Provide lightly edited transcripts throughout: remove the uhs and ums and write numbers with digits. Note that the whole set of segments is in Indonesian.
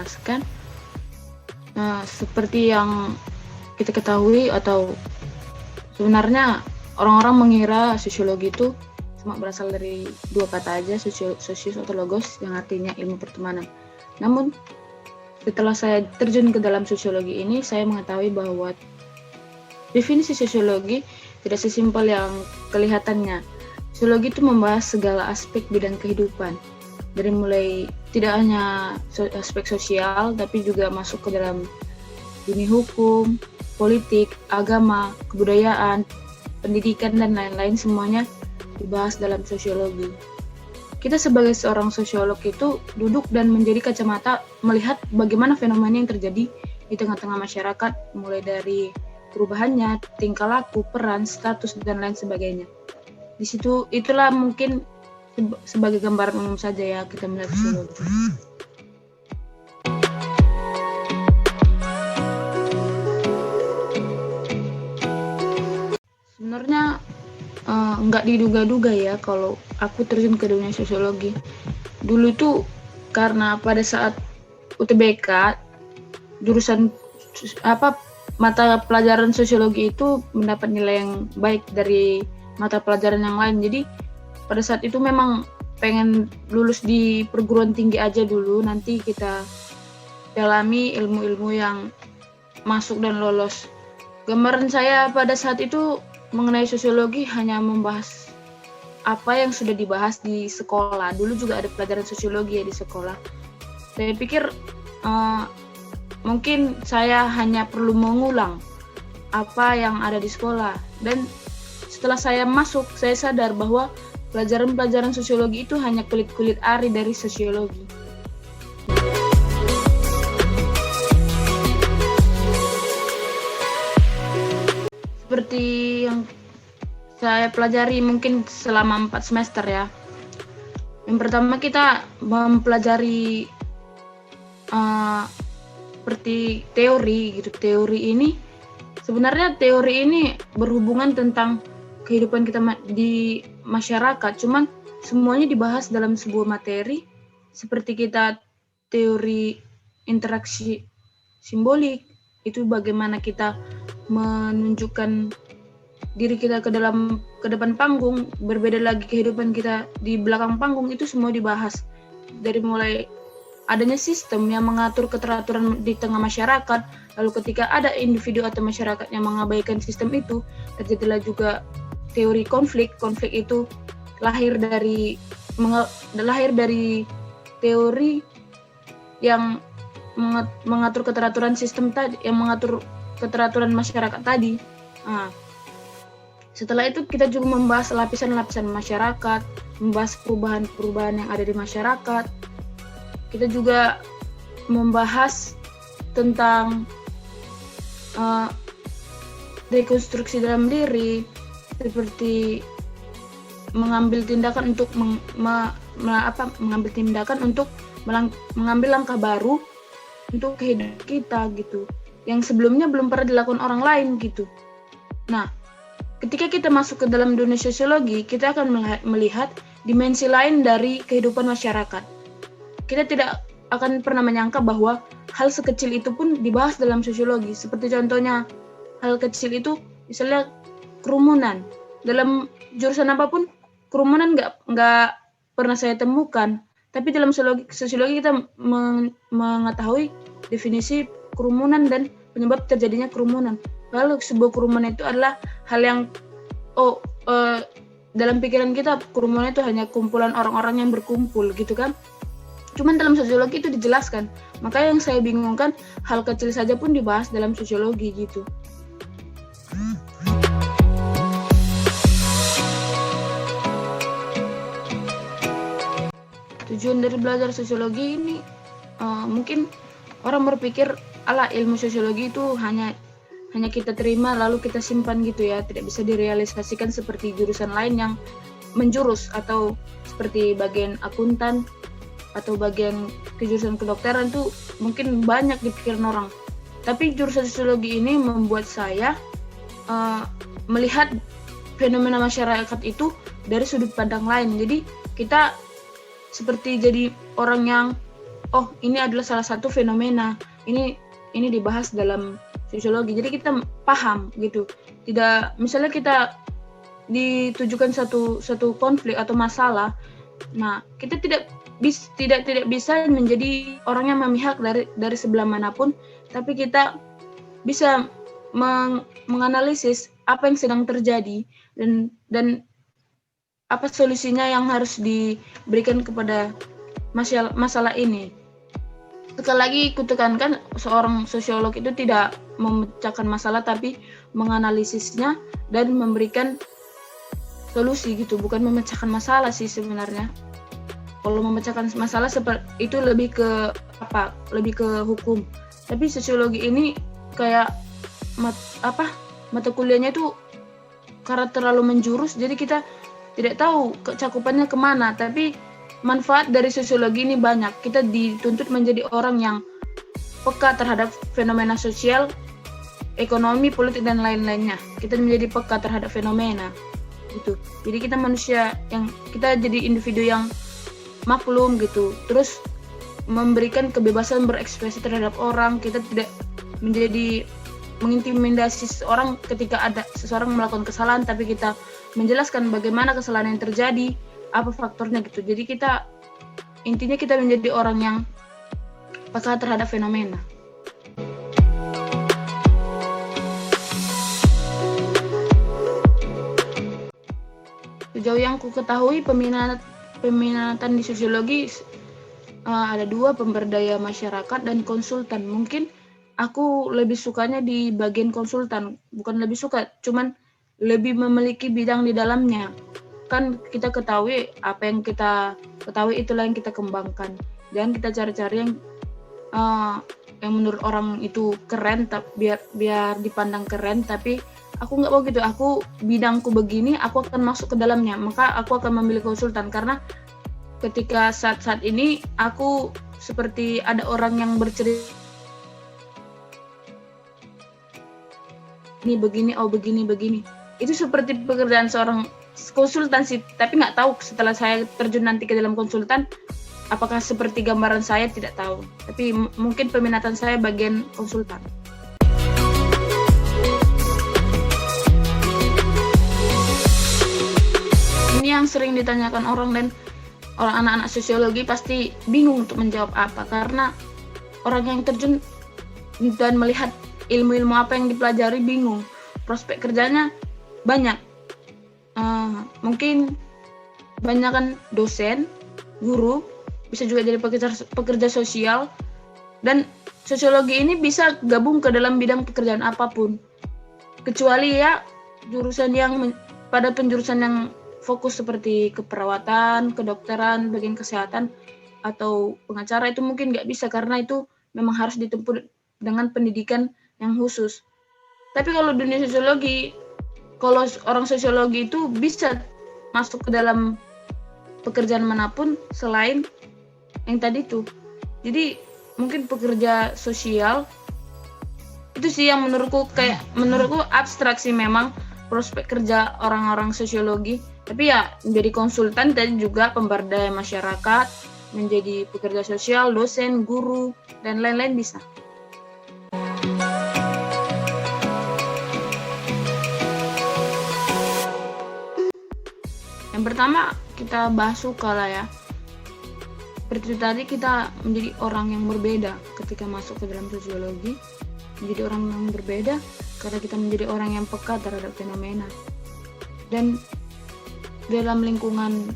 menjelaskan. Seperti yang kita ketahui atau sebenarnya orang-orang mengira sosiologi itu cuma berasal dari dua kata aja, sosius atau logos, yang artinya ilmu pertemanan. Namun setelah saya terjun ke dalam sosiologi ini, saya mengetahui bahwa definisi sosiologi tidak sesimpel yang kelihatannya. Sosiologi itu membahas segala aspek bidang kehidupan, dari mulai tidak hanya aspek sosial, tapi juga masuk ke dalam dunia hukum, politik, agama, kebudayaan, pendidikan, dan lain-lain, semuanya dibahas dalam sosiologi. Kita sebagai seorang sosiolog itu duduk dan menjadi kacamata melihat bagaimana fenomena yang terjadi di tengah-tengah masyarakat, mulai dari perubahannya, tingkah laku, peran, status, dan lain sebagainya. Di situ itulah mungkin sebagai gambaran umum saja ya kita melihat sosiologi. Sebenarnya nggak diduga-duga ya kalau aku terjun ke dunia sosiologi. Dulu itu karena pada saat UTBK jurusan mata pelajaran sosiologi itu mendapat nilai yang baik dari mata pelajaran yang lain. Jadi pada saat itu memang pengen lulus di perguruan tinggi aja dulu, nanti kita dalami ilmu-ilmu yang masuk dan lolos. Gambaran saya pada saat itu mengenai sosiologi hanya membahas apa yang sudah dibahas di sekolah. Dulu juga ada pelajaran sosiologi ya di sekolah. Saya pikir mungkin saya hanya perlu mengulang apa yang ada di sekolah. Dan setelah saya masuk, saya sadar bahwa pelajaran-pelajaran sosiologi itu hanya kulit-kulit ari dari sosiologi. Seperti yang saya pelajari mungkin selama 4 semester ya. Yang pertama kita mempelajari seperti teori gitu. Teori ini berhubungan tentang kehidupan kita di masyarakat, cuman semuanya dibahas dalam sebuah materi. Seperti kita teori interaksi simbolik, itu bagaimana kita menunjukkan diri kita ke depan panggung, berbeda lagi kehidupan kita di belakang panggung, itu semua dibahas. Dari mulai adanya sistem yang mengatur keteraturan di tengah masyarakat, lalu ketika ada individu atau masyarakat yang mengabaikan sistem itu, terjadilah juga teori konflik. Konflik itu lahir dari teori yang mengatur keteraturan sistem tadi, yang mengatur keteraturan masyarakat tadi. Setelah itu kita juga membahas lapisan-lapisan masyarakat, membahas perubahan-perubahan yang ada di masyarakat. Kita juga membahas tentang rekonstruksi dalam diri, seperti mengambil tindakan untuk mengambil langkah baru untuk kehidupan kita gitu, yang sebelumnya belum pernah dilakukan orang lain gitu. Nah, ketika kita masuk ke dalam dunia sosiologi, kita akan melihat dimensi lain dari kehidupan masyarakat. Kita tidak akan pernah menyangka bahwa hal sekecil itu pun dibahas dalam sosiologi. Seperti contohnya, hal kecil itu misalnya kerumunan. Dalam jurusan apapun, kerumunan nggak pernah saya temukan. Tapi dalam sosiologi kita mengetahui definisi kerumunan dan penyebab terjadinya kerumunan. Lalu sebuah kerumunan itu adalah hal yang dalam pikiran kita kerumunan itu hanya kumpulan orang-orang yang berkumpul gitu kan. Cuman dalam sosiologi itu dijelaskan. Maka yang saya bingungkan, hal kecil saja pun dibahas dalam sosiologi gitu. Tujuan dari belajar sosiologi ini mungkin orang berpikir ilmu sosiologi itu hanya kita terima lalu kita simpan gitu ya, tidak bisa direalisasikan seperti jurusan lain yang menjurus, atau seperti bagian akuntan atau bagian jurusan kedokteran tuh mungkin banyak di pikiran orang. Tapi jurusan sosiologi ini membuat saya melihat fenomena masyarakat itu dari sudut pandang lain. Jadi kita seperti jadi orang yang oh ini adalah salah satu fenomena, ini dibahas dalam sosiologi, jadi kita paham gitu. Tidak, misalnya kita ditujukan satu konflik atau masalah, nah kita tidak bisa menjadi orang yang memihak dari sebelah manapun, tapi kita bisa menganalisis apa yang sedang terjadi dan apa solusinya yang harus diberikan kepada masalah ini. Sekali lagi kutekankan, seorang sosiolog itu tidak memecahkan masalah tapi menganalisisnya dan memberikan solusi gitu, bukan memecahkan masalah sih sebenarnya. Kalau memecahkan masalah itu lebih ke hukum. Tapi sosiologi ini kayak mata kuliahnya itu karena terlalu menjurus, jadi kita tidak tahu cakupannya kemana. Tapi manfaat dari sosiologi ini banyak. Kita dituntut menjadi orang yang peka terhadap fenomena sosial, ekonomi, politik, dan lain-lainnya. Kita menjadi peka terhadap fenomena gitu. Jadi kita manusia kita jadi individu yang maklum gitu. Terus memberikan kebebasan berekspresi terhadap orang. Kita tidak menjadi mengintimidasi seseorang ketika ada seseorang melakukan kesalahan, tapi kita menjelaskan bagaimana kesalahan yang terjadi, apa faktornya gitu. Jadi intinya kita menjadi orang yang peka terhadap fenomena. Sejauh yang ku ketahui, peminatan di sosiologi ada dua, pemberdaya masyarakat dan konsultan. Mungkin aku lebih sukanya di bagian konsultan, bukan lebih suka, cuman lebih memiliki bidang di dalamnya. Kan kita ketahui apa yang kita ketahui, itulah yang kita kembangkan. Jangan kita cari-cari yang menurut orang itu keren, biar dipandang keren, tapi aku nggak mau gitu. Aku bidangku begini, aku akan masuk ke dalamnya, maka aku akan memilih konsultan. Karena ketika saat ini aku seperti ada orang yang bercerita ini begini, begini. Itu seperti pekerjaan seorang konsultan sih, tapi nggak tahu setelah saya terjun nanti ke dalam konsultan apakah seperti gambaran saya, tidak tahu. Tapi mungkin peminatan saya bagian konsultan. Ini yang sering ditanyakan orang, dan orang anak-anak sosiologi pasti bingung untuk menjawab apa, karena orang yang terjun dan melihat ilmu-ilmu apa yang dipelajari bingung. Prospek kerjanya banyak. Mungkin banyak kan dosen, guru, bisa juga jadi pekerja sosial, dan sosiologi ini bisa gabung ke dalam bidang pekerjaan apapun, kecuali ya jurusan yang pada penjurusan yang fokus seperti keperawatan, kedokteran, bagian kesehatan, atau pengacara. Itu mungkin nggak bisa karena itu memang harus ditempuh dengan pendidikan yang khusus. Tapi kalau dunia sosiologi, kalau orang sosiologi itu bisa masuk ke dalam pekerjaan manapun selain yang tadi tuh. Jadi mungkin pekerja sosial itu sih yang menurutku abstrak sih memang prospek kerja orang-orang sosiologi. Tapi ya menjadi konsultan dan juga pemberdaya masyarakat, menjadi pekerja sosial, dosen, guru, dan lain-lain bisa. Yang pertama kita bahas suka lah ya. Seperti tadi, kita menjadi orang yang berbeda ketika masuk ke dalam sosiologi. Menjadi orang yang berbeda karena kita menjadi orang yang peka terhadap fenomena. Dan dalam lingkungan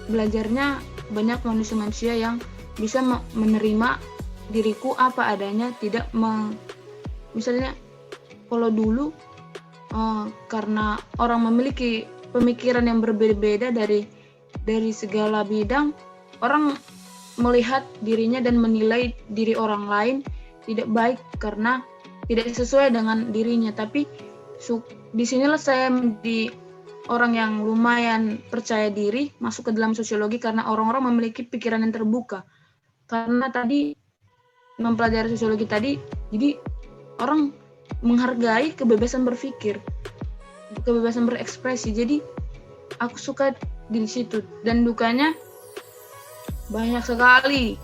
belajarnya banyak manusia-manusia yang bisa menerima diriku apa adanya, tidak misalnya kalau dulu karena orang memiliki pemikiran yang berbeda-beda dari segala bidang, orang melihat dirinya dan menilai diri orang lain tidak baik karena tidak sesuai dengan dirinya. Tapi disinilah saya menjadi orang yang lumayan percaya diri masuk ke dalam sosiologi, karena orang-orang memiliki pikiran yang terbuka. Karena tadi mempelajari sosiologi tadi, jadi orang menghargai kebebasan berpikir, kebebasan berekspresi. Jadi aku suka di situ. Dan dukanya banyak sekali.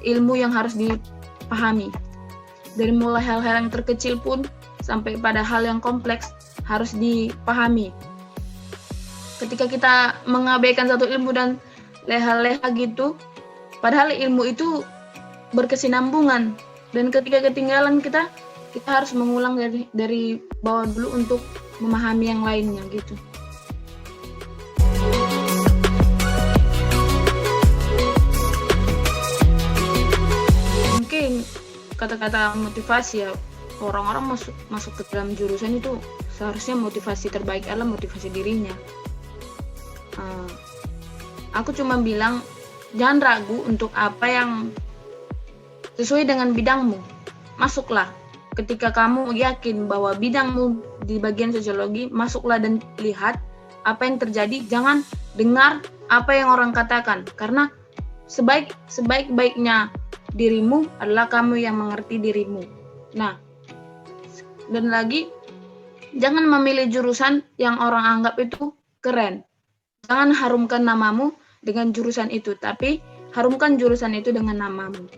ilmu yang harus dipahami. Dari mulai hal-hal yang terkecil pun sampai pada hal yang kompleks harus dipahami. Ketika kita mengabaikan satu ilmu dan leha-leha gitu, padahal ilmu itu berkesinambungan, dan ketika ketinggalan kita harus mengulang dari bawah dulu untuk memahami yang lainnya gitu. Mungkin kata-kata motivasi ya, orang-orang masuk ke dalam jurusan itu seharusnya motivasi terbaik adalah motivasi dirinya. Aku cuma bilang jangan ragu untuk apa yang sesuai dengan bidangmu, masuklah. Ketika kamu yakin bahwa bidangmu di bagian sosiologi, masuklah dan lihat apa yang terjadi. Jangan dengar apa yang orang katakan, karena sebaik-baiknya dirimu adalah kamu yang mengerti dirimu. Nah, dan lagi jangan memilih jurusan yang orang anggap itu keren. Jangan harumkan namamu dengan jurusan itu, tapi harumkan jurusan itu dengan namamu.